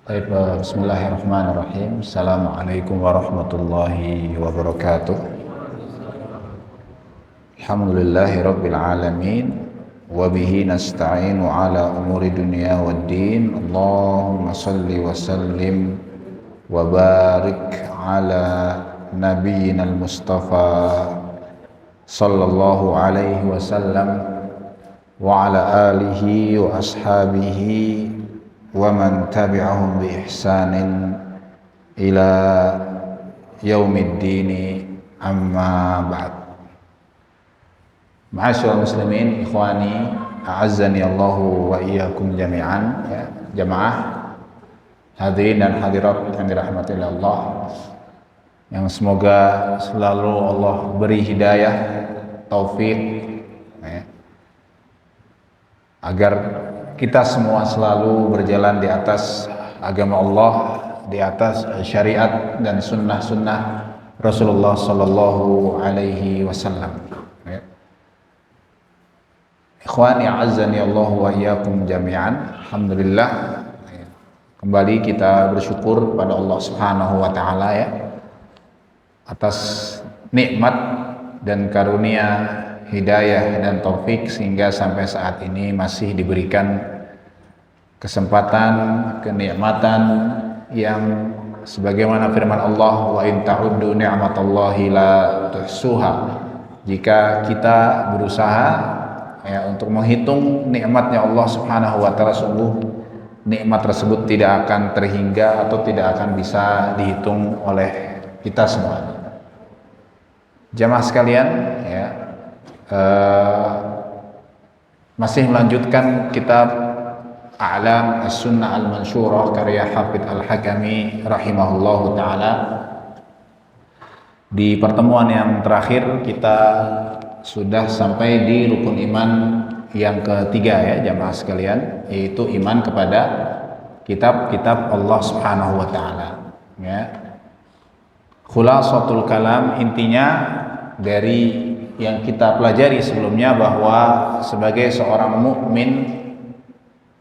Baik, bismillahirrahmanirrahim. Assalamualaikum warahmatullahi wabarakatuh. Alhamdulillahi rabbil alamin. Wabihi nasta'inu ala umuri dunia waddin. Allahumma salli wa sallim wa barik ala nabiyyina al-mustafa sallallahu alaihi wasallam wa ala alihi wa ashabihi wa man tabi'ahum bi ihsanin ila yaumiddin, amma ba'd. Ma'asyiral muslimin, ikhwani, a'azzani Allahu wa iyyakum jami'an, ya, jamaah hadirin dan hadirat yang dirahmati Allah, yang semoga selalu Allah beri hidayah, taufik, ya, agar kita semua selalu berjalan di atas agama Allah, di atas syariat dan sunnah-sunnah Rasulullah Sallallahu Alaihi Wasallam. Ikhwani a'azzani Allah wa iyyakum jami'an. Alhamdulillah, kembali kita bersyukur pada Allah Subhanahu Wa Taala, ya, atas nikmat dan karunia hidayah dan taufik sehingga sampai saat ini masih diberikan kesempatan, kenikmatan yang sebagaimana firman Allah, wa in ta'uddu ni'matallahi la tuhsuha. Jika kita berusaha, ya, untuk menghitung nikmatnya Allah Subhanahu wa taala, sungguh nikmat tersebut tidak akan terhingga atau tidak akan bisa dihitung oleh kita semua. Jamaah sekalian, ya, masih melanjutkan kitab A'lam As-Sunnah Al-Mansyurah karya Hafidz Al-Hakami rahimahullahu ta'ala. Di pertemuan yang terakhir kita sudah sampai di rukun iman yang ketiga, ya jamaah sekalian, yaitu iman kepada kitab-kitab Allah Subhanahu wa taala, ya. Khulasatul kalam, intinya dari yang kita pelajari sebelumnya, bahwa sebagai seorang mukmin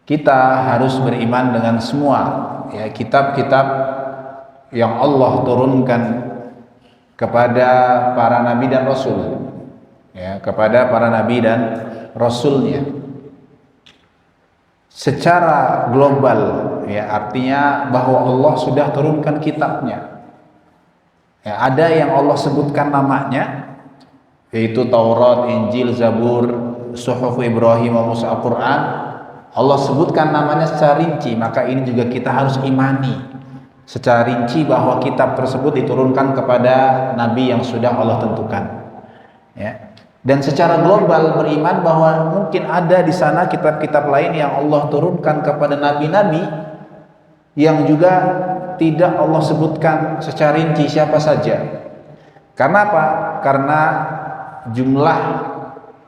kita harus beriman dengan semua, ya, kitab-kitab yang Allah turunkan kepada para nabi dan rasul, ya, kepada para nabi dan rasulnya secara global, ya, artinya bahwa Allah sudah turunkan kitabnya, ya, ada yang Allah sebutkan namanya, yaitu Taurat, Injil, Zabur, Suhuf Ibrahim, Musa, Al-Quran. Allah sebutkan namanya secara rinci, maka ini juga kita harus imani secara rinci bahwa kitab tersebut diturunkan kepada nabi yang sudah Allah tentukan, ya. Dan secara global beriman bahwa mungkin ada di sana kitab-kitab lain yang Allah turunkan kepada nabi-nabi yang juga tidak Allah sebutkan secara rinci siapa saja. Karena apa? Karena jumlah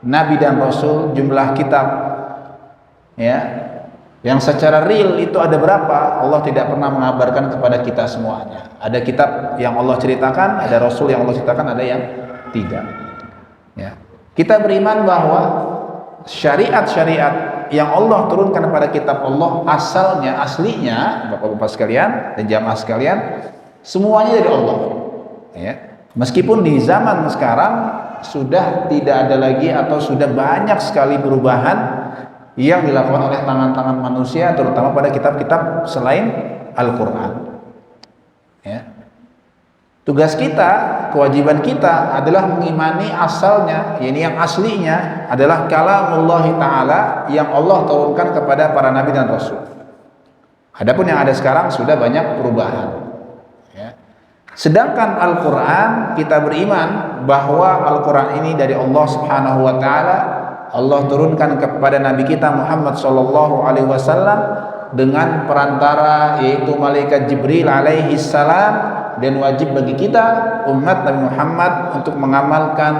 nabi dan rasul, jumlah kitab, ya, yang secara real itu ada berapa, Allah tidak pernah mengabarkan kepada kita semuanya. Ada kitab yang Allah ceritakan, ada rasul yang Allah ceritakan, ada yang tidak, ya. Kita beriman bahwa syariat-syariat yang Allah turunkan kepada kitab Allah asalnya, aslinya, Bapak-bapak sekalian dan jamaah sekalian, semuanya dari Allah, ya. Meskipun di zaman sekarang sudah tidak ada lagi atau sudah banyak sekali perubahan yang dilakukan oleh tangan-tangan manusia, terutama pada kitab-kitab selain Al-Quran, ya. Tugas kita, kewajiban kita adalah mengimani asalnya, ini yang aslinya adalah kalamullah ta'ala yang Allah turunkan kepada para nabi dan rasul. Adapun yang ada sekarang sudah banyak perubahan, ya. Sedangkan Al-Quran, kita beriman bahwa Al-Quran ini dari Allah Subhanahu wa ta'ala, Allah turunkan kepada Nabi kita Muhammad Sallallahu Alaihi Wasallam dengan perantara yaitu malaikat Jibril alaihi salam, dan wajib bagi kita umat Nabi Muhammad untuk mengamalkan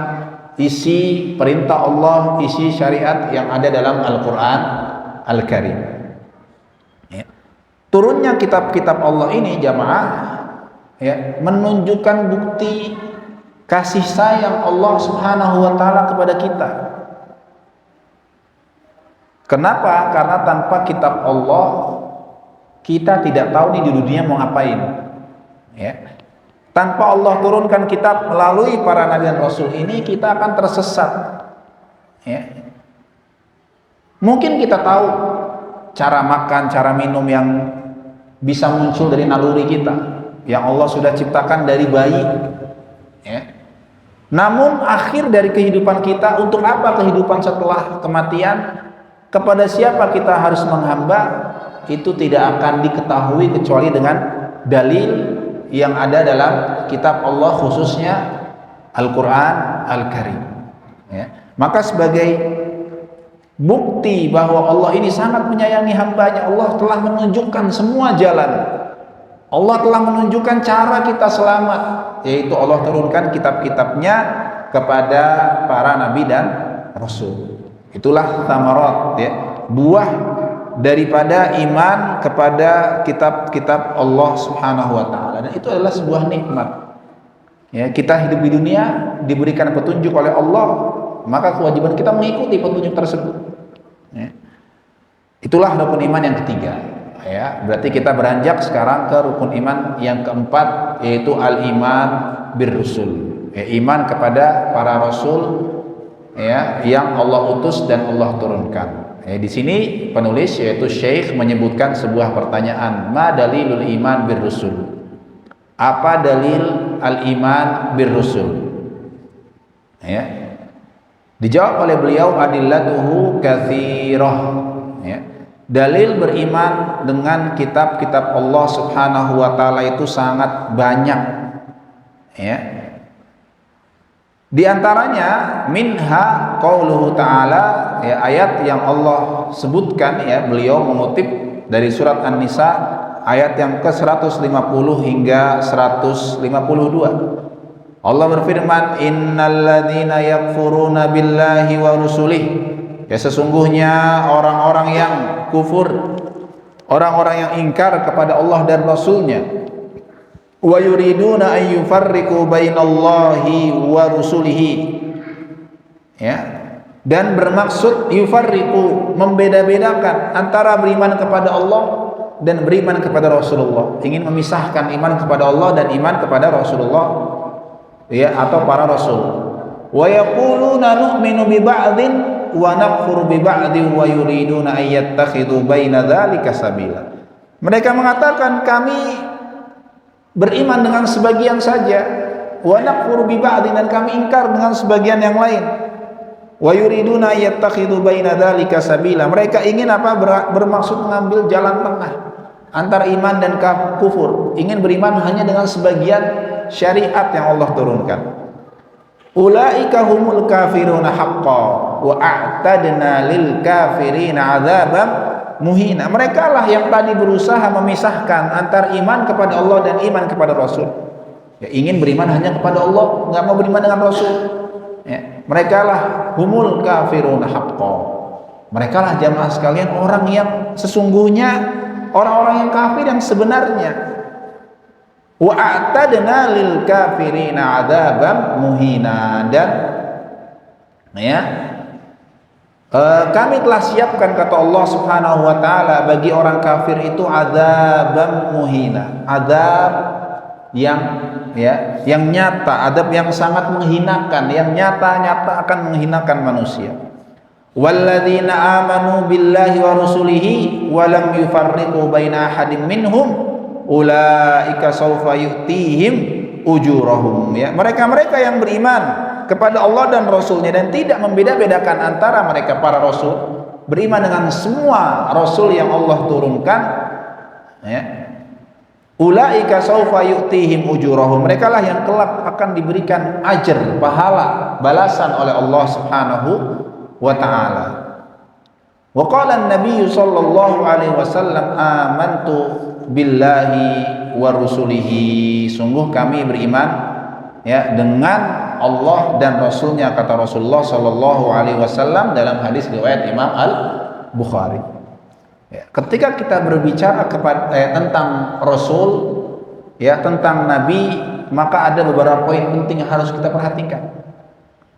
isi perintah Allah, isi syariat yang ada dalam Al-Quran Al-Karim, ya. Turunnya kitab-kitab Allah ini, jamaah, ya, menunjukkan bukti kasih sayang Allah Subhanahu wa taala kepada kita. Kenapa? Karena tanpa kitab Allah kita tidak tahu nih di dunia mau ngapain. Ya. Tanpa Allah turunkan kitab melalui para nabi dan rasul ini, kita akan tersesat. Ya. Mungkin kita tahu cara makan, cara minum yang bisa muncul dari naluri kita, yang Allah sudah ciptakan dari bayi. Ya. Namun akhir dari kehidupan kita, untuk apa kehidupan setelah kematian, kepada siapa kita harus menghamba, itu tidak akan diketahui kecuali dengan dalil yang ada dalam kitab Allah, khususnya Al-Quran Al-Karim. Ya. Maka sebagai bukti bahwa Allah ini sangat menyayangi hambanya, Allah telah menunjukkan semua jalan, Allah telah menunjukkan cara kita selamat, yaitu Allah turunkan kitab-kitabnya kepada para nabi dan rasul. Itulah thamarat, ya, buah daripada iman kepada kitab-kitab Allah Subhanahu wa taala. Dan itu adalah sebuah nikmat. Ya, kita hidup di dunia diberikan petunjuk oleh Allah, maka kewajiban kita mengikuti petunjuk tersebut. Ya. Itulah rukun iman yang ketiga. Ya, berarti kita beranjak sekarang ke rukun iman yang keempat, yaitu al-iman bir-rusul. Ya, iman kepada para rasul, ya, yang Allah utus dan Allah turunkan. Ya, di sini penulis yaitu Syekh menyebutkan sebuah pertanyaan, ma dalilul iman bir-rusul? Apa dalil al-iman bir-rusul? Ya. Dijawab oleh beliau, adillatuhu katsirah. Ya. Dalil beriman dengan kitab-kitab Allah Subhanahu wa taala itu sangat banyak. Ya. Di antaranya minha qauluhu ta'ala, ya, ayat yang Allah sebutkan, ya, beliau mengutip dari surat An-Nisa ayat yang ke-150 hingga 152. Allah berfirman, innalladzina yakfuruna billahi wa rusulih, ya, sesungguhnya orang-orang yang kufur, orang-orang yang ingkar kepada Allah dan Rasulnya, wa yuriduna an yufarriqu bainallahi wa rusulihi, ya, dan bermaksud yufarriqu, membeda-bedakan antara beriman kepada Allah dan beriman kepada Rasulullah, ingin memisahkan iman kepada Allah dan iman kepada Rasulullah, ya, atau para rasul. Wa yaquluna nu'minu bi ba'din wa nakfuru bi ba'din wa yuriduna an yattakhidhu baina dzalika sabila. Mereka mengatakan kami beriman dengan sebagian saja, wa nakfuru bi ba'din, dan kami ingkar dengan sebagian yang lain. Wa yuriduna yattakhidhu baina dzalika sabila. Mereka ingin apa? Bermaksud mengambil jalan tengah antara iman dan kufur, ingin beriman hanya dengan sebagian syariat yang Allah turunkan. Ulaika humul kafiruna haqqan wa a'tadna lil kafirina 'adzaban muhina. Mereka lah yang tadi berusaha memisahkan antara iman kepada Allah dan iman kepada Rasul. Ya, ingin beriman hanya kepada Allah, nggak mau beriman dengan Rasul. Ya, mereka lah humul kafiruna haqqan. Mereka lah jamaah sekalian orang yang sesungguhnya, orang-orang yang kafir yang sebenarnya. Wa a'tadna lil kafirina 'adzaban muhina, dan, ya, kami telah siapkan, kata Allah Subhanahu wa taala, bagi orang kafir itu adzaban muhina, azab yang, ya, yang nyata, azab yang sangat menghinakan, yang nyata-nyata akan menghinakan manusia. Walladzina amanu billahi wa rusulihi wa lam yufarriqu baina ahadin minhum ulaika sawfa yu'tihim ujurahum, ya, mereka-mereka yang beriman kepada Allah dan Rasulnya dan tidak membeda-bedakan antara mereka para Rasul, beriman dengan semua Rasul yang Allah turunkan, ya, ulaika sawfa yu'tihim ujurahum, mereka lah yang kelak akan diberikan ajar, pahala, balasan oleh Allah Subhanahu wa ta'ala. Wa qala an-nabiy sallallahu alaihi wasallam, amantu billahi wa rusulihi, sungguh kami beriman, ya, dengan Allah dan Rasulnya, kata Rasulullah sallallahu alaihi wasallam dalam hadis riwayat Imam Al-Bukhari. Ya, ketika kita berbicara tentang Rasul, ya, tentang Nabi, maka ada beberapa poin penting yang harus kita perhatikan.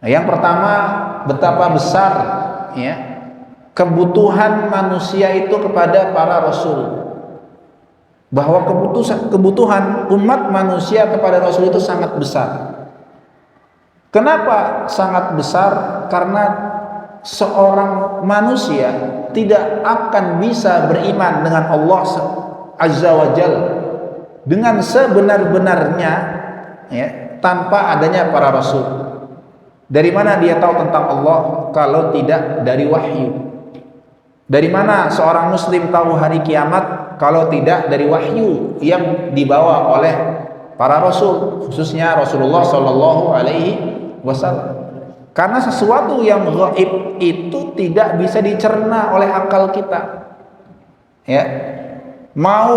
Nah, yang pertama, betapa besar, ya, kebutuhan manusia itu kepada para Rasul. bahwa kebutuhan umat manusia kepada Rasul itu sangat besar. Kenapa sangat besar? Karena seorang manusia tidak akan bisa beriman dengan Allah Azza wa Jalla dengan sebenar-benarnya, ya, tanpa adanya para rasul. Dari mana dia tahu tentang Allah kalau tidak dari wahyu? Dari mana seorang muslim tahu hari kiamat kalau tidak dari wahyu yang dibawa oleh para rasul, khususnya Rasulullah Shallallahu Alaihi Wasallam? Karena sesuatu yang gaib itu tidak bisa dicerna oleh akal kita. Ya, mau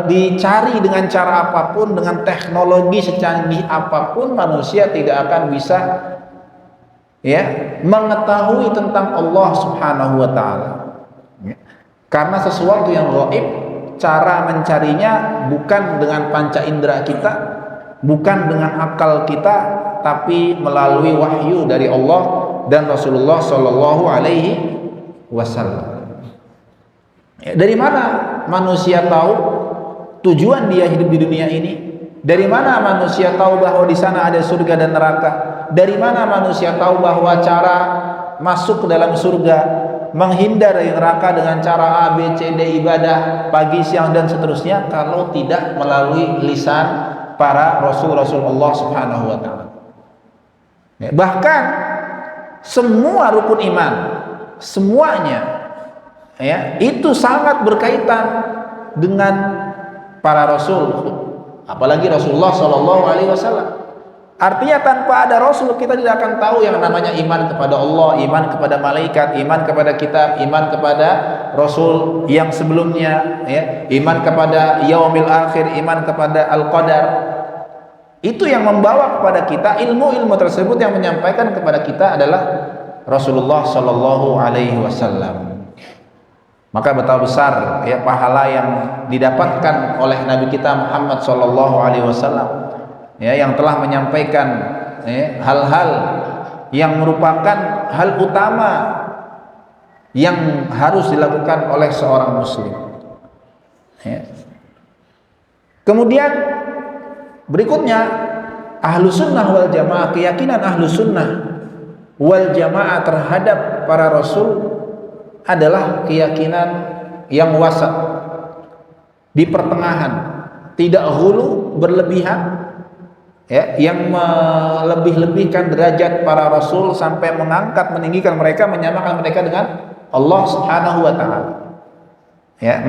dicari dengan cara apapun, dengan teknologi secanggih apapun, manusia tidak akan bisa mengetahui tentang Allah Subhanahu wa taala. Karena sesuatu yang gaib, cara mencarinya bukan dengan panca indera kita, bukan dengan akal kita, tapi melalui wahyu dari Allah dan Rasulullah Shallallahu Alaihi Wasallam. Dari mana manusia tahu tujuan dia hidup di dunia ini? Dari mana manusia tahu bahwa di sana ada surga dan neraka? Dari mana manusia tahu bahwa cara masuk ke dalam surga, menghindar dari neraka dengan cara A, B, C, D, ibadah pagi, siang dan seterusnya, kalau tidak melalui lisan para rasul-rasul Allah Subhanahu wa taala? Bahkan semua rukun iman, semuanya itu sangat berkaitan dengan para rasul, apalagi Rasulullah Shallallahu Alaihi Wasallam. Artinya tanpa ada rasul kita tidak akan tahu yang namanya iman kepada Allah, iman kepada malaikat, iman kepada kitab, iman kepada rasul yang sebelumnya, iman kepada yaumil akhir, iman kepada al-qadar. Itu yang membawa kepada kita ilmu-ilmu tersebut, yang menyampaikan kepada kita adalah Rasulullah Shallallahu Alaihi Wasallam. Maka betapa besar pahala yang didapatkan oleh Nabi kita Muhammad Shallallahu Alaihi Wasallam, yang telah menyampaikan hal-hal yang merupakan hal utama yang harus dilakukan oleh seorang muslim. Kemudian berikutnya, ahlu sunnah wal jamaah, keyakinan ahlu sunnah wal jamaah terhadap para rasul adalah keyakinan yang wasat, di pertengahan, tidak ghulu, berlebihan, yang melebih-lebihkan derajat para rasul sampai mengangkat, meninggikan mereka, menyamakan mereka dengan Allah Subhanahu wa taala.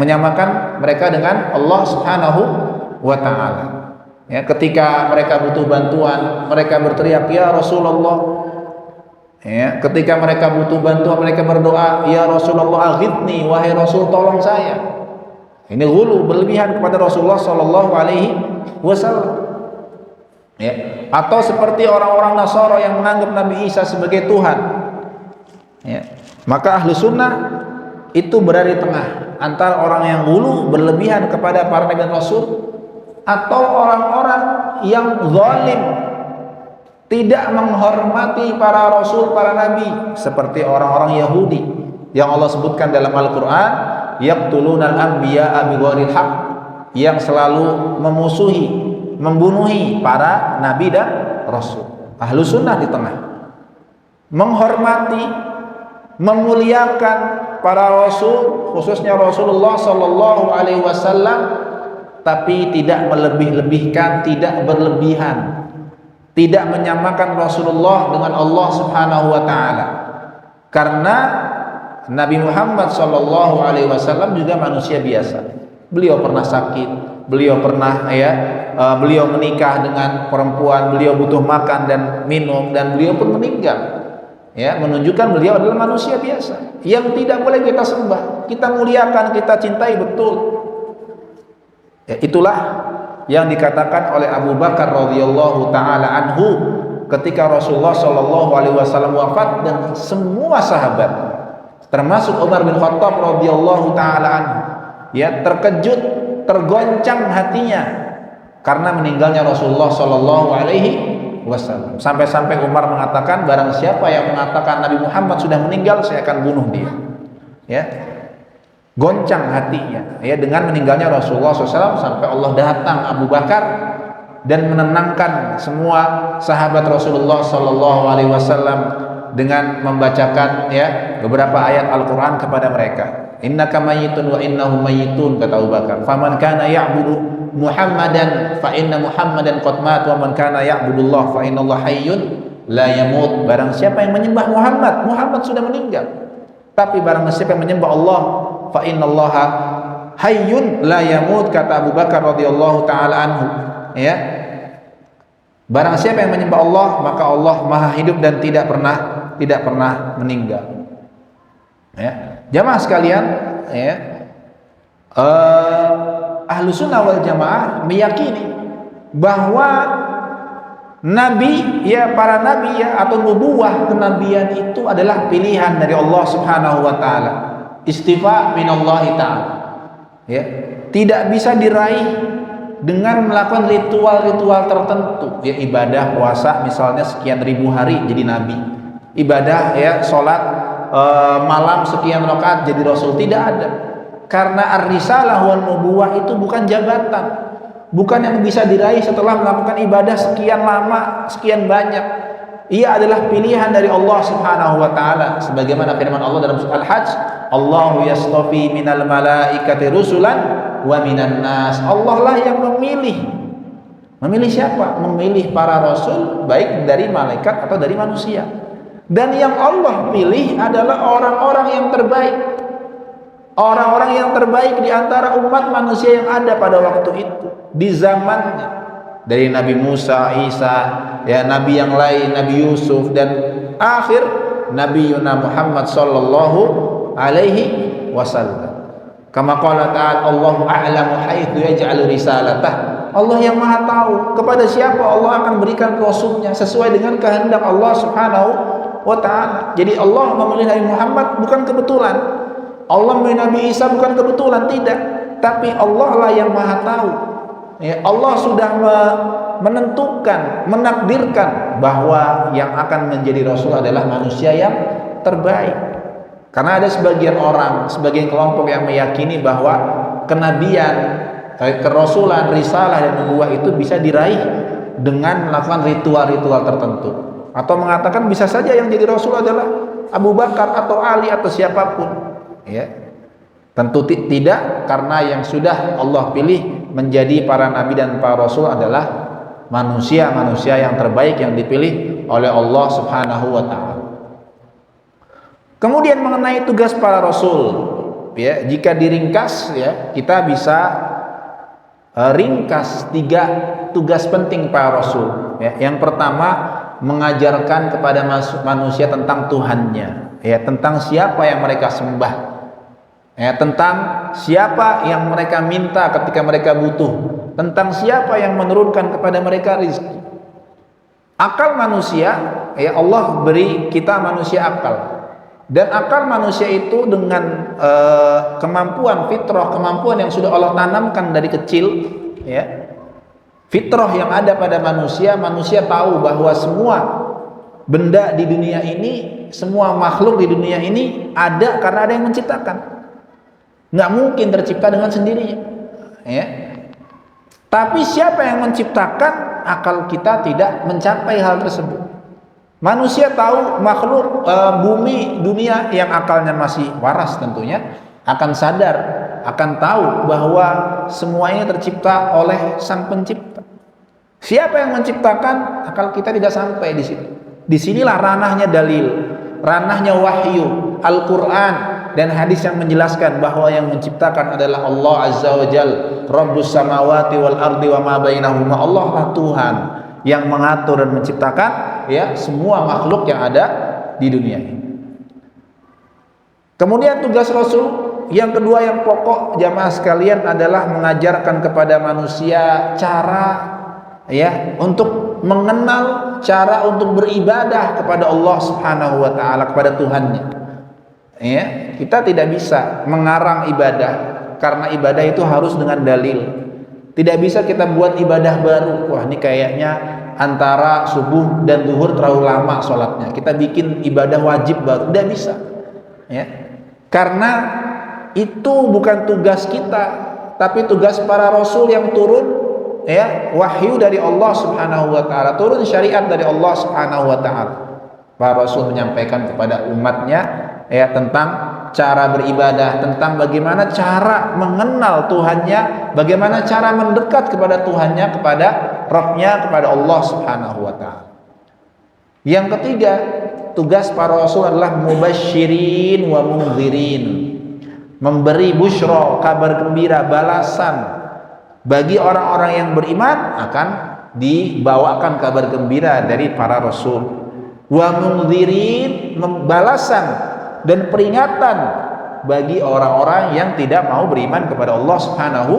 Menyamakan mereka dengan Allah Subhanahu wa taala. Ketika mereka butuh bantuan, mereka berteriak ya Rasulullah. Ketika mereka butuh bantuan, mereka berdoa ya Rasulullah aghithni, wahai Rasul tolong saya. Ini ghulu, berlebihan kepada Rasulullah Shallallahu Alaihi Wasallam. Atau seperti orang-orang Nasara yang menganggap Nabi Isa sebagai Tuhan. Maka ahlu sunnah itu berada di tengah antara orang yang ghulu, berlebihan kepada para nabi dan rasul, atau orang-orang yang zalim, tidak menghormati para rasul, para nabi, seperti orang-orang Yahudi yang Allah sebutkan dalam Al-Quran, yaqtulunal anbiya'a bighairil haqq, yang selalu memusuhi, membunuhi para nabi dan rasul. Ahlu sunnah di tengah, menghormati, memuliakan para rasul, khususnya Rasulullah Sallallahu Alaihi Wasallam, tapi tidak melebih-lebihkan, tidak berlebihan, tidak menyamakan Rasulullah dengan Allah Subhanahu wa taala. Karena Nabi Muhammad Shallallahu Alaihi Wasallam juga manusia biasa. Beliau pernah sakit, beliau pernah beliau menikah dengan perempuan, beliau butuh makan dan minum, dan beliau pun meninggal. Menunjukkan beliau adalah manusia biasa yang tidak boleh kita sembah, kita muliakan, kita cintai betul. Itulah yang dikatakan oleh Abu Bakar radhiyallahu taala anhu ketika Rasulullah Shallallahu Alaihi Wasallam wafat, dan semua sahabat termasuk Umar bin Khattab radhiyallahu taala anhu terkejut, tergoncang hatinya karena meninggalnya Rasulullah Shallallahu Alaihi Wasallam. Sampai-sampai Umar mengatakan, barang siapa yang mengatakan Nabi Muhammad sudah meninggal, saya akan bunuh dia. goncang hatinya ya dengan meninggalnya Rasulullah SAW, sampai Allah datang Abu Bakar dan menenangkan semua sahabat Rasulullah SAW dengan membacakan ya beberapa ayat Al-Quran kepada mereka. Innaka mayyitun wa innahum mayyitun, kata Abu Bakar. Faman kana ya'budu Muhammadan fa inna Muhammadan qad mat wa man kana ya'budullah fa innallaha hayyun la yamut. Barang siapa yang menyembah Muhammad, Muhammad sudah meninggal. Tapi barang siapa yang menyembah Allah, fa innallaha hayyun la yamut, kata Abu Bakar radhiyallahu taala anhu. Ya. Barang siapa yang menyembah Allah, maka Allah Maha hidup dan tidak pernah meninggal. Ya. Jamaah sekalian, ya. Ahlus Sunnah wal Jamaah meyakini bahwa nabi ya, para nabi ya, atau nubuwah kenabian itu adalah pilihan dari Allah Subhanahu wa taala. Istifa minallahi taala. Ya, tidak bisa diraih dengan melakukan ritual-ritual tertentu. Ya, ibadah puasa misalnya sekian ribu hari jadi nabi. Ibadah ya salat malam sekian rakaat jadi rasul, tidak ada. Karena ar-risalah wan nubuwah itu bukan jabatan, bukan yang bisa diraih setelah melakukan ibadah sekian lama, sekian banyak. Ia adalah pilihan dari Allah Subhanahu wa taala, sebagaimana firman Allah dalam surah Al-Hajj, Allahu yastafi minal malaikati rusulan wa minan nas. Allah lah yang memilih. Memilih siapa? Memilih para rasul, baik dari malaikat atau dari manusia. Dan yang Allah pilih adalah orang-orang yang terbaik. Orang-orang yang terbaik di antara umat manusia yang ada pada waktu itu, di zamannya. Dari Nabi Musa, Isa, ya, nabi yang lain, Nabi Yusuf, dan akhir Nabi Yuna Muhammad sallallahu alaihi wasallam. Kama qala ta'ala, Allahu a'lamu haitsu yaj'alu risalatah. Allah yang Maha tahu kepada siapa Allah akan berikan rasulnya sesuai dengan kehendak Allah Subhanahu wa ta'ala. Jadi Allah memilih Nabi Muhammad bukan kebetulan, Allah memilih Nabi Isa bukan kebetulan, tidak. Tapi Allah lah yang Maha tahu ya, Allah sudah menentukan, menakdirkan bahwa yang akan menjadi rasul adalah manusia yang terbaik. Karena ada sebagian orang, sebagian kelompok yang meyakini bahwa kenabian, kerasulan, risalah dan nubuwah itu bisa diraih dengan melakukan ritual-ritual tertentu, atau mengatakan bisa saja yang jadi rasul adalah Abu Bakar atau Ali atau siapapun. Ya, tentu tidak, karena yang sudah Allah pilih menjadi para nabi dan para rasul adalah manusia-manusia yang terbaik yang dipilih oleh Allah Subhanahu wa taala. Kemudian mengenai tugas para rasul, ya, jika diringkas ya, kita bisa ringkas 3 tugas penting para rasul. Ya. Yang pertama, mengajarkan kepada manusia tentang Tuhannya, ya, tentang siapa yang mereka sembah, ya, tentang siapa yang mereka minta ketika mereka butuh, tentang siapa yang menurunkan kepada mereka rezeki. Akal manusia, ya, Allah beri kita manusia akal, dan akal manusia itu dengan kemampuan fitrah, kemampuan yang sudah Allah tanamkan dari kecil, ya, fitrah yang ada pada manusia. Manusia tahu bahwa semua benda di dunia ini, semua makhluk di dunia ini ada karena ada yang menciptakan. Nggak mungkin tercipta dengan sendirinya, ya. Tapi siapa yang menciptakan, akal kita tidak mencapai hal tersebut. Manusia tahu makhluk bumi, dunia yang akalnya masih waras tentunya akan sadar, akan tahu bahwa semuanya tercipta oleh Sang Pencipta. Siapa yang menciptakan, akal kita tidak sampai di situ. Disinilah ranahnya dalil, ranahnya wahyu, Al-Quran dan hadis yang menjelaskan bahwa yang menciptakan adalah Allah Azza wa Jal, Rabbus samawati wal ardi wa ma bainahuma. Allah lah Tuhan yang mengatur dan menciptakan, ya, semua makhluk yang ada di dunia ini. Kemudian tugas Rasul yang kedua yang pokok, jamaah sekalian, adalah mengajarkan kepada manusia cara, ya, untuk mengenal cara untuk beribadah kepada Allah Subhanahu wa taala, kepada Tuhannya. Ya, kita tidak bisa mengarang ibadah, karena ibadah itu harus dengan dalil. Tidak bisa kita buat ibadah baru. Wah, ini kayaknya antara subuh dan zuhur terlalu lama sholatnya, kita bikin ibadah wajib baru. Tidak bisa, ya, karena itu bukan tugas kita, tapi tugas para rasul yang turun ya wahyu dari Allah Subhanahu wa taala, turun syariat dari Allah Subhanahu wa taala. Para rasul menyampaikan kepada umatnya ya tentang cara beribadah, tentang bagaimana cara mengenal Tuhannya, bagaimana cara mendekat kepada Tuhannya, kepada Rabb-nya, kepada Allah Subhanahu wa taala. Yang ketiga, tugas para rasul adalah mubasysyirin wa mundzirin, memberi busyra, kabar gembira, balasan bagi orang-orang yang beriman, akan dibawakan kabar gembira dari para rasul. Wa mundzirin, balasan dan peringatan bagi orang-orang yang tidak mau beriman kepada Allah Subhanahu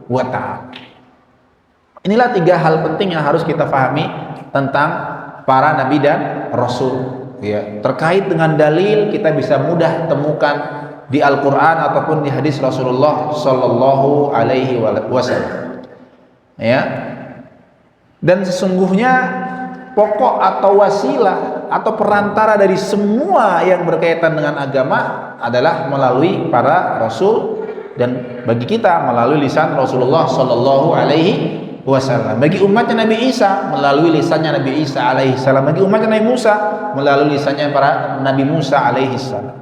wa taala. Inilah tiga hal penting yang harus kita pahami tentang para nabi dan rasul. Ya, terkait dengan dalil kita bisa mudah temukan di Al-Qur'an ataupun di hadis Rasulullah sallallahu alaihi wasallam. Ya. Dan sesungguhnya pokok atau wasilah atau perantara dari semua yang berkaitan dengan agama adalah melalui para rasul, dan bagi kita melalui lisan Rasulullah sallallahu alaihi wasallam. Bagi umatnya Nabi Isa melalui lisannya Nabi Isa alaihi salam. Bagi umatnya Nabi Musa melalui lisannya para Nabi Musa alaihi salam.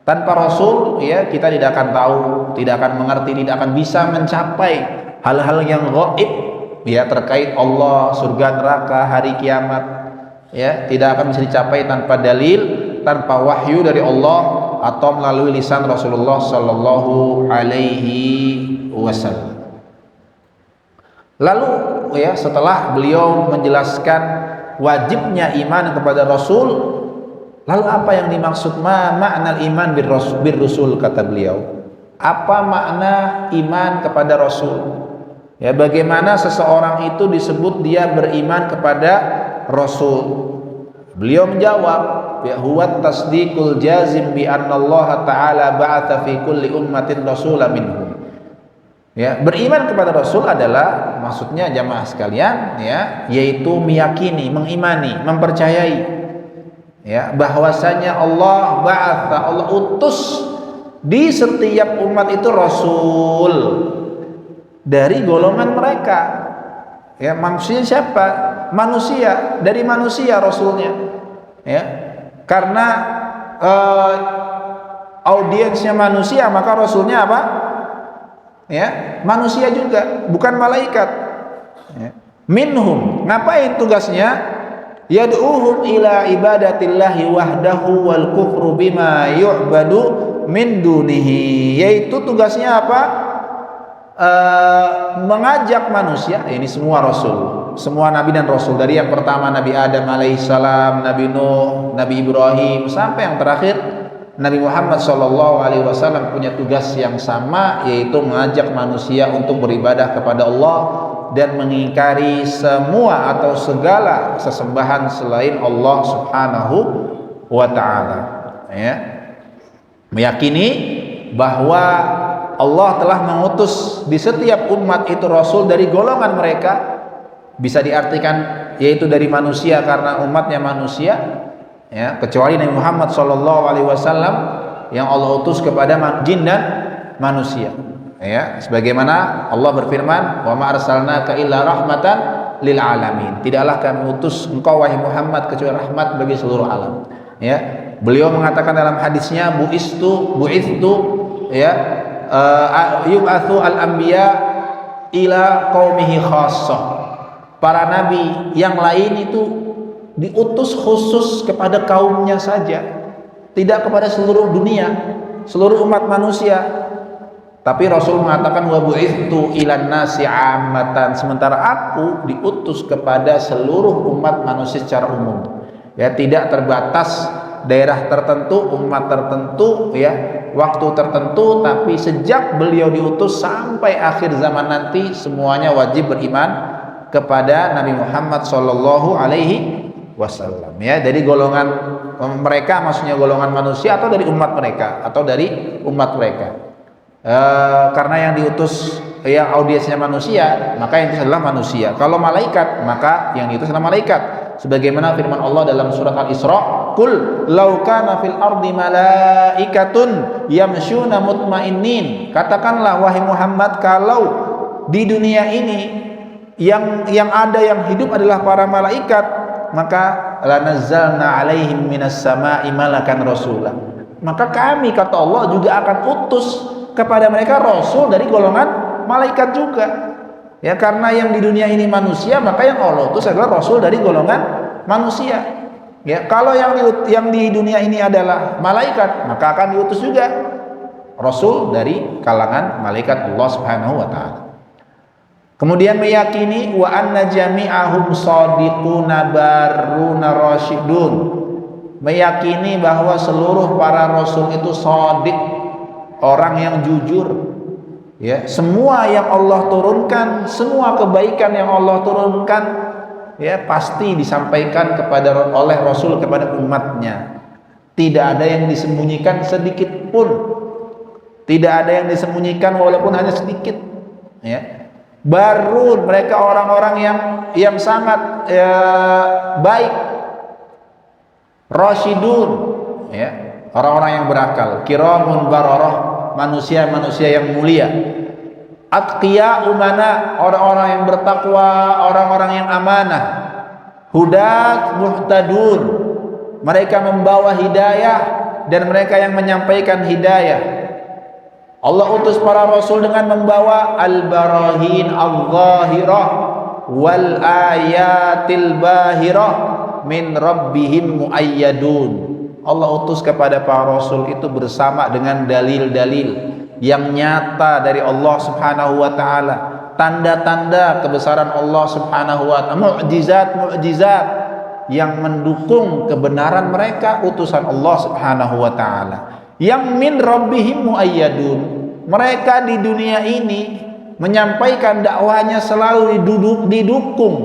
Tanpa rasul ya kita tidak akan tahu, tidak akan mengerti, tidak akan bisa mencapai hal-hal yang gaib ya terkait Allah, surga, neraka, hari kiamat, ya tidak akan bisa dicapai tanpa dalil, tanpa wahyu dari Allah atau melalui lisan Rasulullah sallallahu alaihi wasallam. Lalu ya setelah beliau menjelaskan wajibnya iman kepada Rasul, lalu apa yang dimaksud makna iman bir Rasul, kata beliau? Apa makna iman kepada Rasul? Ya, bagaimana seseorang itu disebut dia beriman kepada Rasul? Beliau menjawab, ya huwa tasdiqul jazim bi anna Allah Ta'ala ba'atha fi kulli ummatin rasulan minhum. Ya, beriman kepada Rasul adalah maksudnya jamaah sekalian ya, yaitu meyakini, mengimani, mempercayai ya bahwasanya Allah ba'atha, Allah utus di setiap umat itu Rasul dari golongan mereka. Ya, maksudnya siapa? Manusia, dari manusia Rasulnya. Ya, karena audiensnya manusia, maka Rasulnya apa? Ya, manusia juga, bukan malaikat. Ya. Minhum, ngapain tugasnya? Yad'uhum ila ibadatillahi wahdahu wal kufru bima yu'badu min dunihi. Yaitu tugasnya apa? Mengajak manusia, ini semua rasul, semua nabi dan rasul, dari yang pertama Nabi Adam alaihissalam, Nabi Nuh, Nabi Ibrahim, sampai yang terakhir Nabi Muhammad SAW punya tugas yang sama, yaitu mengajak manusia untuk beribadah kepada Allah dan mengingkari semua atau segala sesembahan selain Allah Subhanahu wa ta'ala. Ya, meyakini bahwa Allah telah mengutus di setiap umat itu Rasul dari golongan mereka, bisa diartikan yaitu dari manusia karena umatnya manusia, ya, kecuali Nabi Muhammad SAW yang Allah utus kepada jin dan manusia. Ya, sebagaimana Allah berfirman, wa ma arsalnaka illa rahmatan lil alamin. Tidaklah kami utus engkau wahai Muhammad kecuali rahmat bagi seluruh alam. Ya, beliau mengatakan dalam hadisnya, bu'istu ya yub'atsu al-anbiya ila qaumihi khassah. Para nabi yang lain itu diutus khusus kepada kaumnya saja, tidak kepada seluruh dunia, seluruh umat manusia. Tapi Rasul mengatakan wa bu'itsu ilan nasi 'ammatan, sementara aku diutus kepada seluruh umat manusia secara umum. Ya, tidak terbatas daerah tertentu, umat tertentu, ya, waktu tertentu, tapi sejak beliau diutus sampai akhir zaman nanti semuanya wajib beriman kepada Nabi Muhammad sallallahu alaihi wasallam. Ya, dari golongan mereka, maksudnya golongan manusia atau dari umat mereka atau dari umat mereka. Karena yang diutus yang audiensnya manusia, maka yang diutus adalah manusia. Kalau malaikat, maka yang diutus adalah malaikat. Sebagaimana firman Allah dalam surat Al-Isra, "Qul law kana fil ardi malaikatun yamshuna mutmainnin." Katakanlah wahai Muhammad, kalau di dunia ini yang ada yang hidup adalah para malaikat, maka lanazzalna alaihim minas sama'i malakan rasulah. Maka kami, kata Allah, juga akan utus kepada mereka rasul dari golongan malaikat juga. Ya, karena yang di dunia ini manusia, maka yang Allah utus adalah rasul dari golongan manusia. Ya, kalau yang di dunia ini adalah malaikat, maka akan diutus juga rasul dari kalangan malaikat Allah Subhanahu wa taala. Kemudian meyakini wa anna jami'ahum shadiquna barruna rasyidun. Meyakini bahwa seluruh para rasul itu shadiq, orang yang jujur. Ya, semua yang Allah turunkan, semua kebaikan yang Allah turunkan, ya pasti disampaikan oleh Rasul kepada umatnya. Tidak ada yang disembunyikan sedikit pun. Tidak ada yang disembunyikan walaupun hanya sedikit. Ya. Baru mereka orang-orang yang sangat baik, rasyidun, ya, orang-orang yang berakal, kiramun bararah, manusia-manusia yang mulia, atqiya umana, orang-orang yang bertakwa, orang-orang yang amanah, hudat muhtadun, mereka membawa hidayah dan mereka yang menyampaikan hidayah. Allah utus para rasul dengan membawa al-barahin al-zahirah wal ayatil bahirah min rabbihim muayyadun. Allah utus kepada para rasul itu bersama dengan dalil-dalil yang nyata dari Allah Subhanahu wa taala, tanda-tanda kebesaran Allah Subhanahu wa taala, mukjizat-mukjizat yang mendukung kebenaran mereka, utusan Allah Subhanahu wa taala. Yang min rabbihim muayyadun, mereka di dunia ini menyampaikan dakwahnya selalu didukung,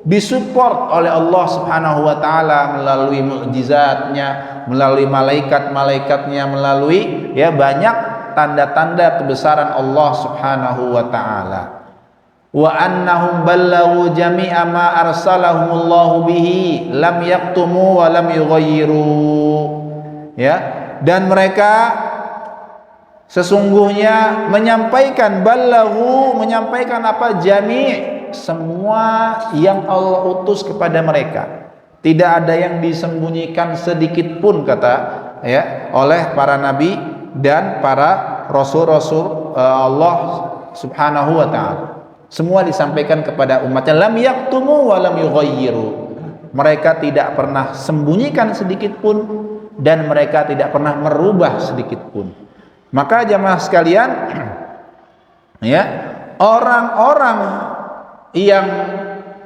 disupport oleh Allah Subhanahu wa taala melalui mukjizatnya, melalui malaikat-malaikatnya, melalui ya banyak tanda-tanda kebesaran Allah Subhanahu wa taala. Wa annahum ballaghu jami'a ma arsalahumullahu bihi lam yaktumu wa lam yughayyiru. Ya, dan mereka sesungguhnya menyampaikan, ballaghu menyampaikan apa? Jami', semua yang Allah utus kepada mereka. Tidak ada yang disembunyikan sedikit pun, kata ya oleh para nabi dan para rasul-rasul Allah Subhanahu wa taala. Semua disampaikan kepada umatnya, lam yaktumu wa lam yughayyiru. Mereka tidak pernah sembunyikan sedikit pun dan mereka tidak pernah merubah sedikit pun. Maka jamaah sekalian, ya, orang-orang yang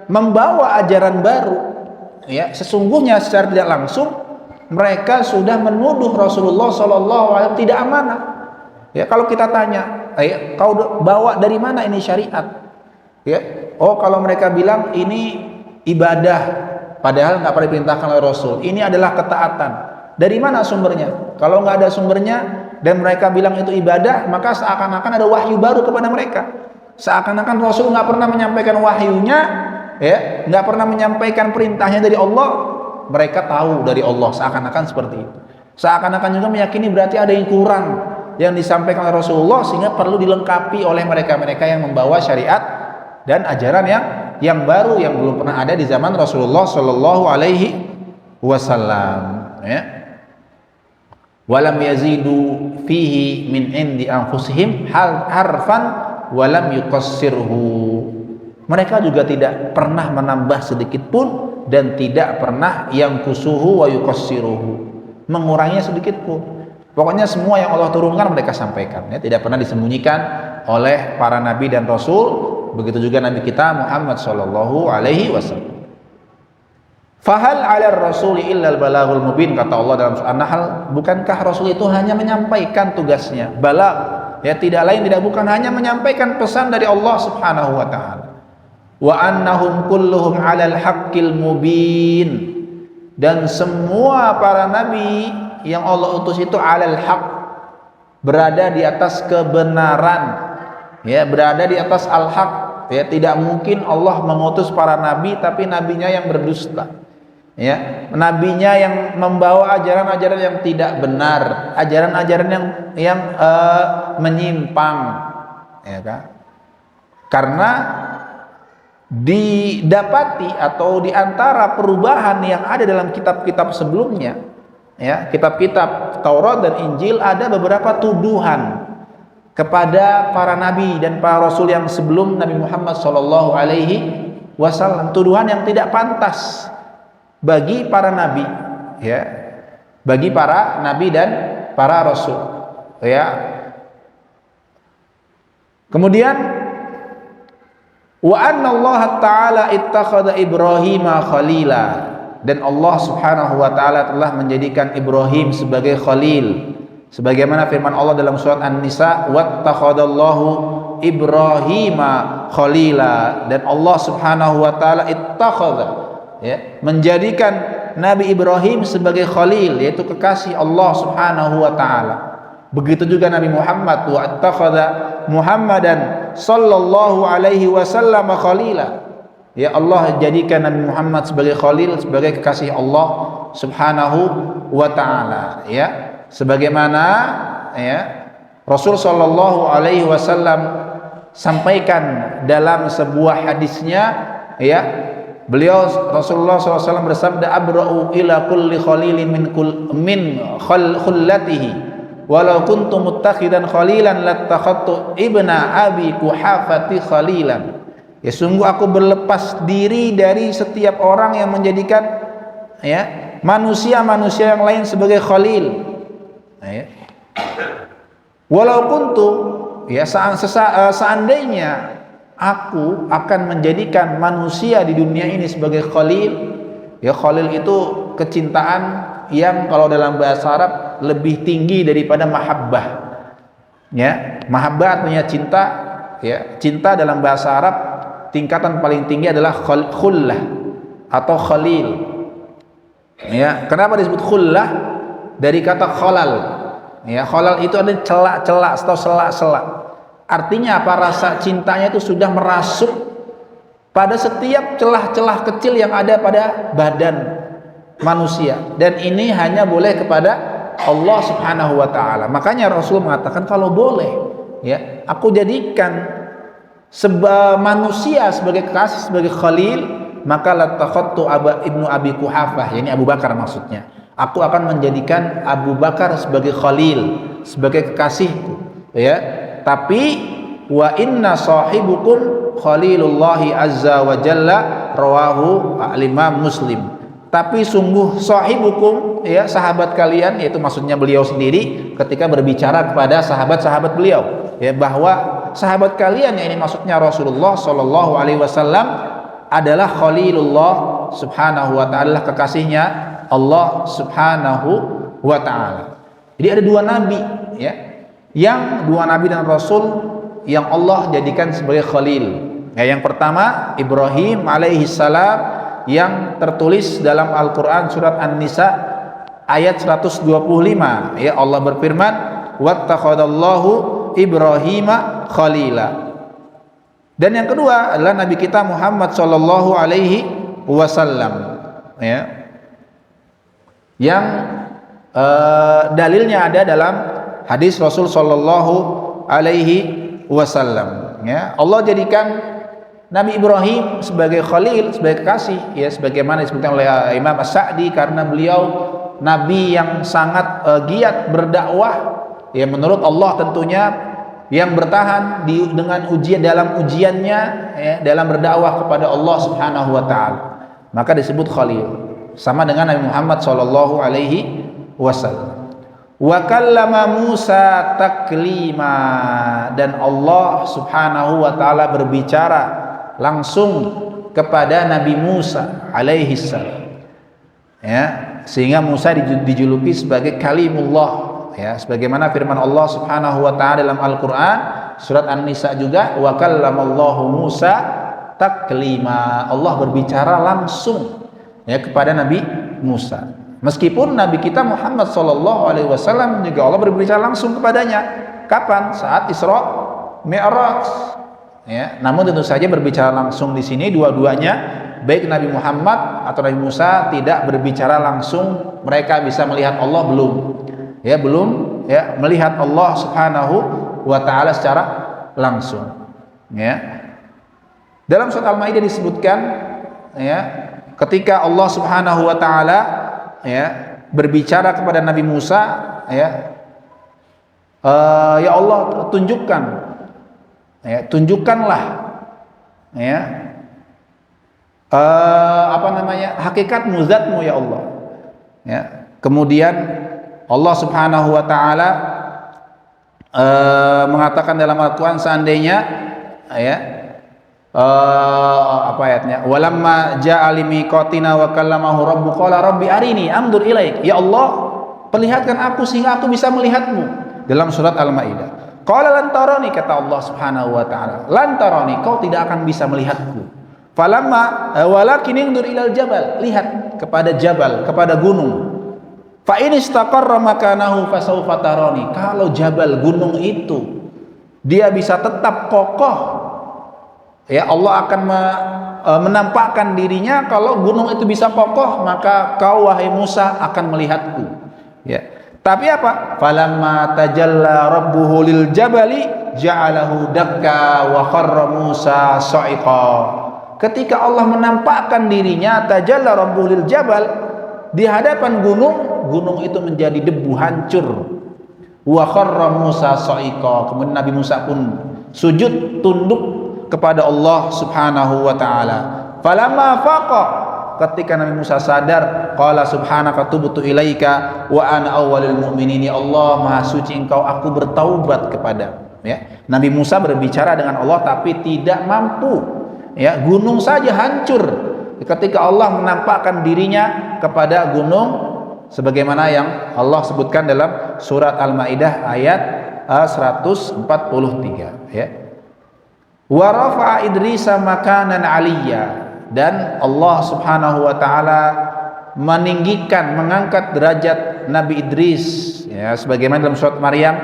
membawa ajaran baru, ya, sesungguhnya secara tidak langsung mereka sudah menuduh Rasulullah SAW tidak amanah. Ya, kalau kita tanya, kau bawa dari mana ini syariat? Ya, oh kalau mereka bilang ini ibadah, padahal nggak pernah diperintahkan oleh Rasul. Ini adalah ketaatan. Dari mana sumbernya? Kalau nggak ada sumbernya dan mereka bilang itu ibadah, maka seakan-akan ada wahyu baru kepada mereka. Seakan-akan Rasul nggak pernah menyampaikan wahyunya, ya, nggak pernah menyampaikan perintahnya dari Allah. Mereka tahu dari Allah, seakan-akan seperti itu. Seakan-akan juga meyakini berarti ada yang kurang yang disampaikan oleh Rasulullah, sehingga perlu dilengkapi oleh mereka-mereka yang membawa syariat dan ajaran yang baru yang belum pernah ada di zaman Rasulullah Shallallahu Alaihi Wasallam. Ya. Walam yazidu fihi min indi anfusihim harfan walam yuqassirhu. Mereka juga tidak pernah menambah sedikit pun dan tidak pernah yang kusuhu wa yuqassiruhu, menguranginya sedikit pun. Pokoknya semua yang Allah turunkan mereka sampaikan, ya, tidak pernah disembunyikan oleh para nabi dan rasul. Begitu juga nabi kita Muhammad sallallahu alaihi wasallam. Fahal 'alal rasuli illal balaghul mubin, kata Allah dalam surah An-Nahl, bukankah rasul itu hanya menyampaikan tugasnya, balagh, ya, tidak lain tidak bukan hanya menyampaikan pesan dari Allah Subhanahu wa taala. Wa annahum kulluhum 'alal haqqil mubin, dan semua para nabi yang Allah utus itu 'alal haqq, berada di atas kebenaran, ya, berada di atas al-haq, ya. Tidak mungkin Allah mengutus para nabi tapi nabinya yang berdusta, ya, nabinya yang membawa ajaran-ajaran yang tidak benar, ajaran-ajaran yang menyimpang, ya kan? Karena didapati atau diantara perubahan yang ada dalam kitab-kitab sebelumnya, ya, kitab-kitab Taurat dan Injil, ada beberapa tuduhan kepada para nabi dan para rasul yang sebelum Nabi Muhammad SAW, tuduhan yang tidak pantas bagi para nabi, ya, bagi para nabi dan para rasul, ya. Kemudian wa anna Allah Ta'ala ittakhadha Ibrahim khalila, dan Allah Subhanahu wa taala telah menjadikan Ibrahim sebagai khalil, sebagaimana firman Allah dalam surat An-Nisa, wattakhadallahu Ibrahim khalila, dan Allah Subhanahu wa taala ittakhadha, ya, menjadikan Nabi Ibrahim sebagai khalil, yaitu kekasih Allah Subhanahu wa taala. Begitu juga Nabi Muhammad, wa attakhadha Muhammadan sallallahu alaihi wasallam khalila, ya, Allah jadikan Nabi Muhammad sebagai khalil, sebagai kekasih Allah Subhanahu wa taala, ya, sebagaimana, ya, Rasul sallallahu alaihi wasallam sampaikan dalam sebuah hadisnya, ya, beliau Rasulullah SAW bersabda, abra'u ila kulli khalilin min khullatihi walau kuntu muttakhidan khalilan lattakhadtu ibna abi kuhafati khalilan. Ya, sungguh aku berlepas diri dari setiap orang yang menjadikan, ya, manusia-manusia yang lain sebagai khalil. Nah, ya. Walau kuntu, ya, seandainya aku akan menjadikan manusia di dunia ini sebagai khalil, ya, khalil itu kecintaan yang kalau dalam bahasa Arab lebih tinggi daripada mahabbah, ya. Mahabbah artinya cinta, ya, cinta dalam bahasa Arab tingkatan paling tinggi adalah khullah atau khalil, ya. Kenapa disebut khullah? Dari kata khalal, ya, khalal itu ada celak-celak atau selak-selak. Artinya apa? Rasa cintanya itu sudah merasuk pada setiap celah-celah kecil yang ada pada badan manusia, dan ini hanya boleh kepada Allah Subhanahu wa taala. Makanya Rasul mengatakan, kalau boleh, ya, aku jadikan manusia sebagai kekasih, sebagai khalil, maka latakhadtu ibnu abi kuhafah, yakni Abu Bakar maksudnya. Aku akan menjadikan Abu Bakar sebagai khalil, sebagai kekasihku, ya. Tapi wa inna sahibukum khalilullahi azza wa jalla, rawahu al-Imam Muslim. Tapi sungguh sahibukum, ya, sahabat kalian, yaitu maksudnya beliau sendiri ketika berbicara kepada sahabat-sahabat beliau, ya, bahwa sahabat kalian, yang ini maksudnya Rasulullah Shallallahu Alaihi Wasallam, adalah khalilullah Subhanahu wa taala, kekasihnya Allah Subhanahu wa taala. Jadi ada dua nabi, ya, yang dua nabi dan rasul yang Allah jadikan sebagai khalil. Ya, yang pertama Ibrahim alaihi salam, yang tertulis dalam Al-Quran surat An-Nisa ayat 125, ya, Allah berfirman, wattakhadallahu Ibrahima khalila. Dan yang kedua adalah Nabi kita Muhammad sallallahu alaihi wasallam, ya, yang dalilnya ada dalam hadis Rasul sallallahu alaihi wasallam, ya. Allah jadikan Nabi Ibrahim sebagai khalil, sebagai kekasih, ya, sebagaimana disebutkan oleh Imam As-Sa'di, karena beliau nabi yang sangat giat berdakwah, ya, menurut Allah tentunya, yang bertahan dengan ujian, dalam ujiannya, ya, dalam berdakwah kepada Allah Subhanahu wa taala, maka disebut khalil, sama dengan Nabi Muhammad sallallahu alaihi wasallam. Wa kallama Musa taklima, dan Allah Subhanahu wa taala berbicara langsung kepada Nabi Musa alaihi salam, ya, sehingga Musa dijuluki sebagai kalimullah, ya, sebagaimana firman Allah Subhanahu wa taala dalam Al-Qur'an surat An-Nisa juga, wa kallamallahu Musa taklima, Allah berbicara langsung, ya, kepada Nabi Musa, Meskipun Nabi kita Muhammad Shallallahu Alaihi Wasallam juga Allah berbicara langsung kepadanya. Kapan? Saat Isra Mi'raj. Ya, namun tentu saja berbicara langsung di sini dua-duanya, baik Nabi Muhammad atau Nabi Musa tidak berbicara langsung, mereka bisa melihat Allah belum. Ya, belum ya melihat Allah Subhanahu wa taala secara langsung. Ya. Dalam surat Al-Maidah disebutkan ya, ketika Allah Subhanahu wa taala ya berbicara kepada Nabi Musa ya, ya Allah tunjukkan ya, tunjukkanlah ya hakikatmu, zatmu ya Allah ya. Kemudian Allah Subhanahu wa taala mengatakan dalam Al-Qur'an, seandainya ya apa ayatnya, walamma ja'a limiqatina wa kallamahu rabbu qala rabbi arini anzur ilaik, ya Allah perlihatkan aku sehingga aku bisa melihatmu, dalam surat Al-Maidah. Qala lan tarani, kata Allah Subhanahu wa taala, lan tarani, kau tidak akan bisa melihatku. Falamma walakin inzur ilal jabal, lihat kepada jabal, kepada gunung. Fa in istaqarra makanahu fasawfa tarani, kalau jabal gunung itu dia bisa tetap kokoh, ya Allah akan menampakkan dirinya. Kalau gunung itu bisa kokoh, maka kau wahai Musa akan melihatku. Ya. Tapi apa? Falamma tajalla rabbuhu lil jabali ja'alahu dakka wa kharra Musa sa'iqa. Ketika Allah menampakkan dirinya, tajalla rabbuhu lil jabal, di hadapan gunung, gunung itu menjadi debu, hancur. Wa kharra Musa sa'iqa. Kemudian Nabi Musa pun sujud tunduk kepada Allah Subhanahu wa taala. Falamma faqa, ketika Nabi Musa sadar, qala subhanaka tubtu ilaika wa ana awwalul mu'minin, ya Allah maha suci engkau, aku bertaubat kepadamu. Ya, Nabi Musa berbicara dengan Allah tapi tidak mampu. Ya, gunung saja hancur ketika Allah menampakkan dirinya kepada gunung, sebagaimana yang Allah sebutkan dalam surat Al-Maidah ayat 143 ya. Wa rafa'a Idrisa makanan aliyya, dan Allah Subhanahu wa taala meninggikan, mengangkat derajat Nabi Idris ya, sebagaimana dalam surat Maryam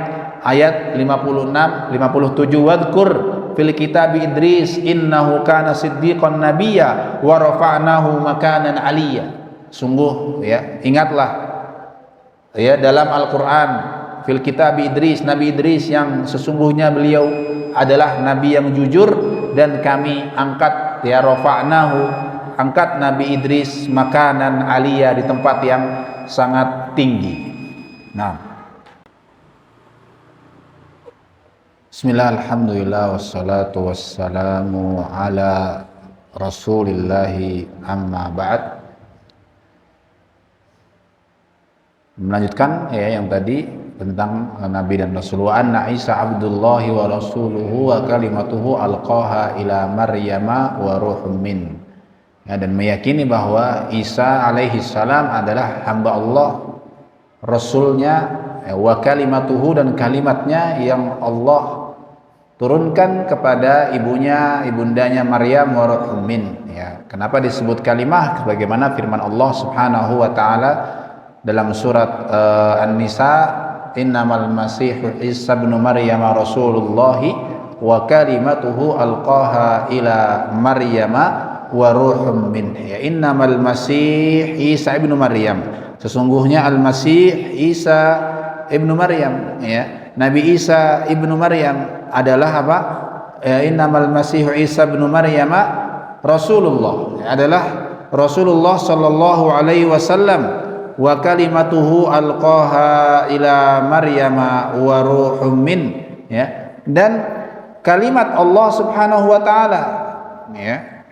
ayat 56 57, wadhkur fil kitab Idris innahu kana siddiqan nabiyya wa rafa'nahu makanan aliyya. Sungguh ya, ingatlah ya dalam Al-Qur'an, fil kitab Idris, Nabi Idris yang sesungguhnya beliau adalah nabi yang jujur, dan kami angkat ya rafa'nahu, angkat Nabi Idris makanan aliyah, di tempat yang sangat tinggi. Nah, bismillah, alhamdulillah, wassalatu wassalamu ala rasulillahi, amma ba'd. Melanjutkan ya yang tadi tentang Nabi dan Rasulullah. Anna Isa abdullahi wa rasuluhu wa kalimatuhu alqaha ila Maryama wa ruhum min. Ya, dan meyakini bahwa Isa alaihi salam adalah hamba Allah, rasulnya, ya, wa kalimatuhu, dan kalimatnya yang Allah turunkan kepada ibundanya Maryam wa ruhum min. Ya, kenapa disebut kalimah? Sebagaimana firman Allah Subhanahu wa taala dalam surat An-Nisa, innamal masihu Isa ibn Maryam rasulullahi wa kalimatuhu alqaha ila Maryama wa ruhum min. Ya, innamal masih Isa ibn Maryam, sesungguhnya al-Masih Isa ibnu Maryam ya, Nabi Isa ibnu Maryam adalah apa? Ya, innamal masih Isa ibnu Maryam rasulullah, ya, adalah Rasulullah sallallahu alaihi wasallam, wa kalimatuhu alqaha ila Maryama wa ruhum min, ya, dan kalimat Allah Subhanahu wa taala ya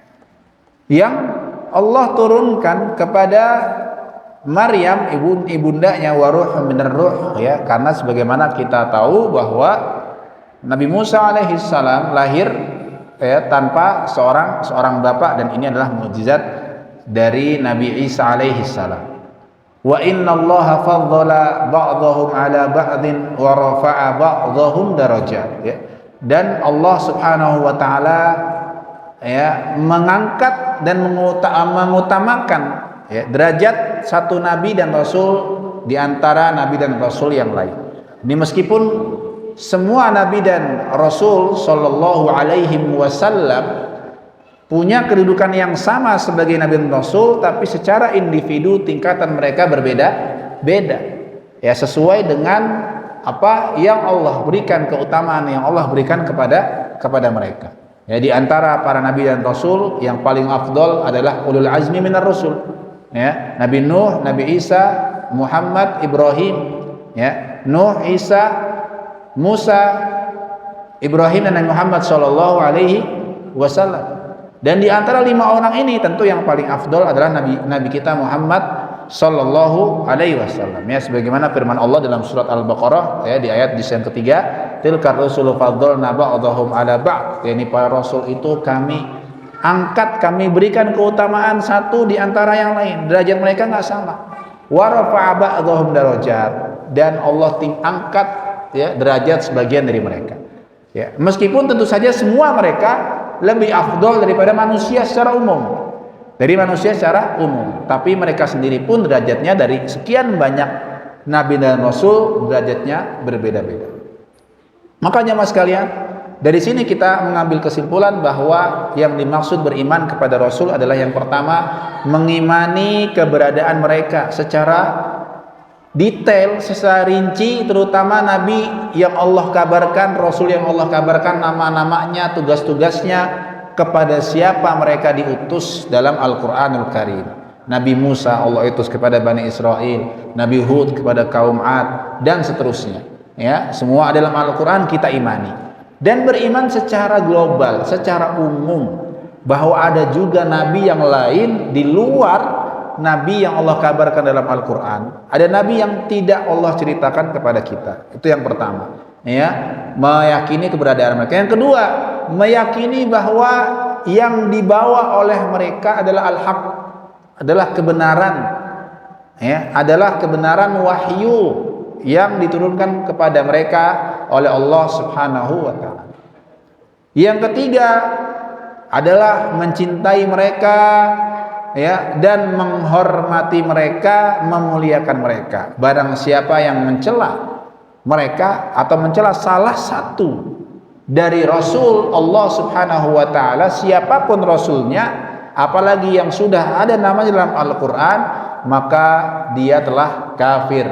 yang Allah turunkan kepada Maryam ibundanya, wa ruhum minar ruh, ya, karena sebagaimana kita tahu bahwa Nabi Musa alaihi salam lahir ya tanpa seorang bapak, dan ini adalah mukjizat dari Nabi Isa alaihi salam. Wa innallaha faddala ba'dahum ala ba'din wa rafa'a ba'dahum darajat, ya. Dan Allah Subhanahu wa taala ya mengangkat dan mengutamakan ya, derajat satu nabi dan rasul di antara nabi dan rasul yang lain. Ini meskipun semua nabi dan rasul sallallahu alaihi wasallam punya kedudukan yang sama sebagai nabi dan rasul, tapi secara individu tingkatan mereka berbeda-beda. Ya, sesuai dengan apa yang Allah berikan, keutamaan yang Allah berikan kepada mereka. Ya, di antara para nabi dan rasul yang paling afdol adalah ulul azmi minar rasul. Ya, Nabi Nuh, Nabi Isa, Muhammad, Ibrahim, ya, Nuh, Isa, Musa, Ibrahim dan Nabi Muhammad sallallahu alaihi wasallam. Dan di antara 5 orang ini tentu yang paling afdol adalah nabi kita Muhammad sallallahu alaihi wasallam. Ya, sebagaimana firman Allah dalam surat Al-Baqarah, ya, di ayat yang ketiga, tilkar rusulu faddalna ba'dahum ala ba'd. Yani para rasul itu kami angkat, kami berikan keutamaan satu di antara yang lain. Derajat mereka enggak sama. Wa rafa'a ba'dahum darajat, dan Allah angkat, ya, derajat sebagian dari mereka. Ya, meskipun tentu saja semua mereka lebih afdol daripada manusia secara umum. Dari manusia secara umum, tapi mereka sendiri pun derajatnya dari sekian banyak nabi dan rasul derajatnya berbeda-beda. Makanya mas sekalian, dari sini kita mengambil kesimpulan bahwa yang dimaksud beriman kepada rasul adalah yang pertama, mengimani keberadaan mereka secara detail, secara rinci, terutama nabi yang Allah kabarkan, rasul yang Allah kabarkan nama-namanya, tugas-tugasnya, kepada siapa mereka diutus dalam Al-Quranul Karim. Nabi Musa Allah utus kepada Bani Israel, Nabi Hud kepada kaum Ad, dan seterusnya. Ya, semua dalam Al-Quran kita imani. Dan beriman secara global, secara umum, bahwa ada juga nabi yang lain di luar nabi yang Allah kabarkan dalam Al-Quran. Ada nabi yang tidak Allah ceritakan kepada kita. Itu yang pertama. Ya, meyakini keberadaan mereka. Yang kedua, meyakini bahwa yang dibawa oleh mereka adalah al-haq, adalah kebenaran, ya, adalah kebenaran wahyu yang diturunkan kepada mereka oleh Allah Subhanahu wa taala. Yang ketiga adalah mencintai mereka, ya, dan menghormati mereka, memuliakan mereka. Barang siapa yang mencela mereka atau mencela salah satu dari Rasul Allah Subhanahu wa taala, siapapun rasulnya, apalagi yang sudah ada namanya dalam Al-Quran, maka dia telah kafir,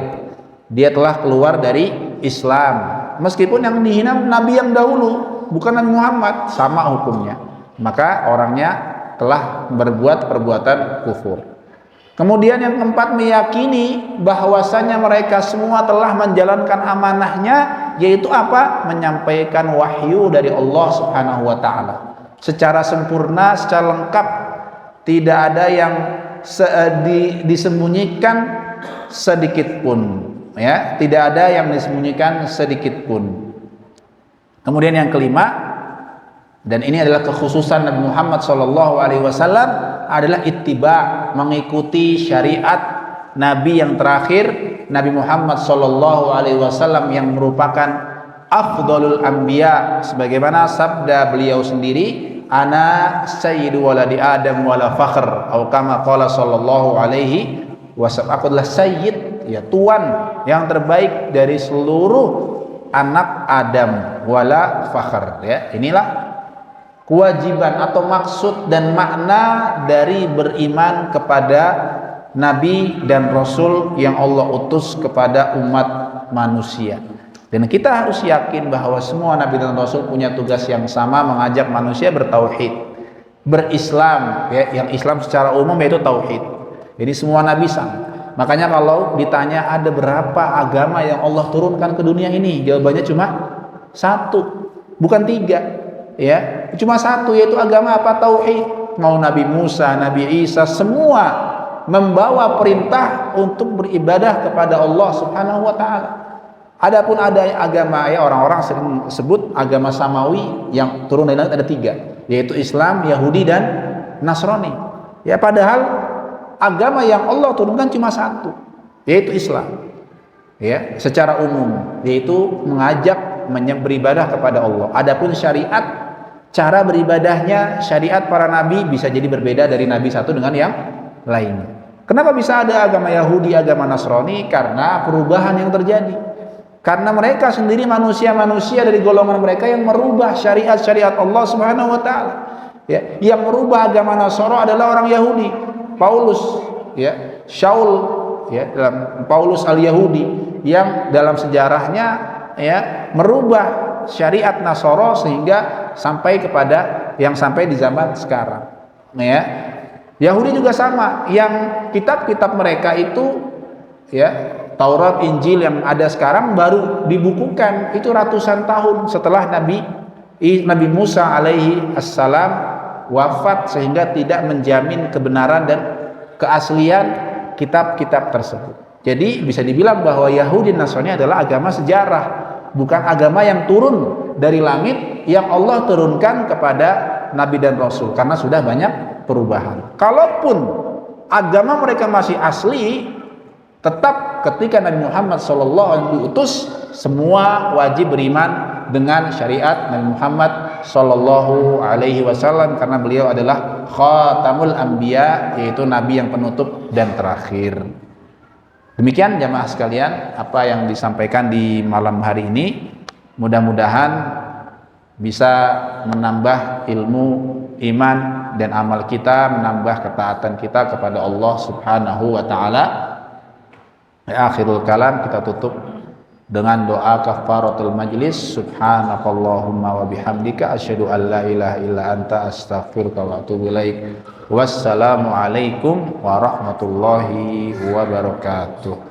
dia telah keluar dari Islam. Meskipun yang dihina nabi yang dahulu, bukan Nabi Muhammad, sama hukumnya, maka orangnya telah berbuat perbuatan kufur. Kemudian yang keempat, meyakini bahwasanya mereka semua telah menjalankan amanahnya, yaitu apa? Menyampaikan wahyu dari Allah Subhanahu wa taala secara sempurna, secara lengkap, tidak ada yang disembunyikan sedikit pun, ya, tidak ada yang disembunyikan sedikit pun. Kemudian yang kelima, dan ini adalah kekhususan Nabi Muhammad SAW, adalah ittiba, mengikuti syariat Nabi yang terakhir, Nabi Muhammad SAW, yang merupakan afdalul anbiya, sebagaimana sabda beliau sendiri, ana sayyidu waladi adam wala fakhr, atau kama qala sallallahu alaihi wasallam, aku adalah sayyid, ya, tuan yang terbaik dari seluruh anak Adam, wala fakhr. Ya, inilah kewajiban atau maksud dan makna dari beriman kepada nabi dan rasul yang Allah utus kepada umat manusia. Dan kita harus yakin bahwa semua nabi dan rasul punya tugas yang sama, mengajak manusia bertauhid, berislam, ya, yang Islam secara umum yaitu tauhid. Jadi semua nabi sama. Makanya kalau ditanya ada berapa agama yang Allah turunkan ke dunia ini, jawabannya cuma satu, bukan tiga, ya, cuma satu, yaitu agama apa? Tauhid. Mau Nabi Musa, Nabi Isa, semua membawa perintah untuk beribadah kepada Allah Subhanahu wa taala. Adapun ada agama, ya, orang-orang sering sebut agama samawi yang turun dari langit ada tiga, yaitu Islam, Yahudi, dan Nasrani. Ya, padahal agama yang Allah turunkan cuma satu, yaitu Islam. Ya, secara umum, yaitu mengajak beribadah kepada Allah. Adapun syariat, cara beribadahnya, syariat para nabi bisa jadi berbeda dari nabi satu dengan yang lainnya. Kenapa bisa ada agama Yahudi, agama Nasrani? Karena perubahan yang terjadi. Karena mereka sendiri manusia-manusia dari golongan mereka yang merubah syariat-syariat Allah Subhanahu wa taala. Ya, yang merubah agama Nasara adalah orang Yahudi. Paulus, ya, Shaul, ya, dalam Paulus al-Yahudi yang dalam sejarahnya ya merubah syariat Nasara sehingga sampai kepada yang sampai di zaman sekarang. Ya. Yahudi juga sama, yang kitab-kitab mereka itu ya Taurat, Injil yang ada sekarang baru dibukukan itu ratusan tahun setelah Nabi Musa alaihi assalam wafat, sehingga tidak menjamin kebenaran dan keaslian kitab-kitab tersebut. Jadi bisa dibilang bahwa Yahudi dan Nasrani adalah agama sejarah, bukan agama yang turun dari langit yang Allah turunkan kepada Nabi dan Rasul, karena sudah banyak perubahan. Kalaupun agama mereka masih asli, tetap ketika Nabi Muhammad SAW diutus, semua wajib beriman dengan syariat Nabi Muhammad SAW, karena beliau adalah khatamul anbiya, yaitu nabi yang penutup dan terakhir. Demikian jamaah sekalian apa yang disampaikan di malam hari ini, mudah-mudahan bisa menambah ilmu, iman dan amal kita, menambah ketaatan kita kepada Allah Subhanahu wa taala. Akhirul kalam, kita tutup dengan doa kafaratul majlis. Subhanakallahumma wa bihamdika asyhadu an la ilaha illa anta astaghfiruka wa atubu ilaik. Wassalamu alaikum warahmatullahi wabarakatuh.